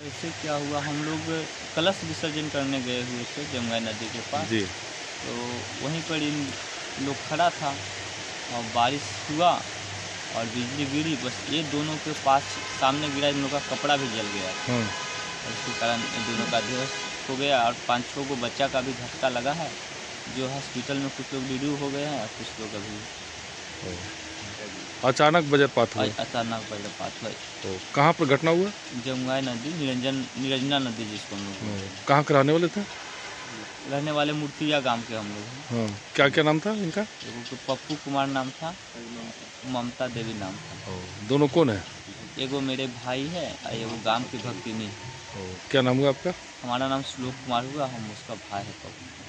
इससे क्या हुआ, हम लोग कलश विसर्जन करने गए हुए थे जमुना नदी के पास। जी। तो वहीं पर इन लोग खड़ा था और बारिश हुआ और बिजली गिरी, बस ये दोनों के पास सामने गिरा, इन लोगों का कपड़ा भी जल गया हाँ। और इसके कारण इन दोनों का बेहोश हो गया और 5-6 को बच्चा का भी झटका लगा है, जो हॉस्पिटल में कुछ लोग डिड्यू हो गए हैं और कुछ लोग अभी अचानक वज्रपात हुआ। अचानक वज्रपात हुआ। तो कहाँ पर घटना हुआ? जमुना नदी, निरंजना नदी जिसको हम लोग कहाँ के रहने वाले थे? रहने वाले मूर्तिया गांव के हम लोग हैं। हाँ, क्या क्या नाम था इनका? एगो तो पप्पू कुमार नाम था, ममता देवी नाम था। दोनों कौन है? एगो मेरे भाई है और एगो गांव की भक्तिनी है। क्या नाम हुआ आपका? हमारा नाम श्लोक कुमार हुआ, हम उसका भाई है पप्पू।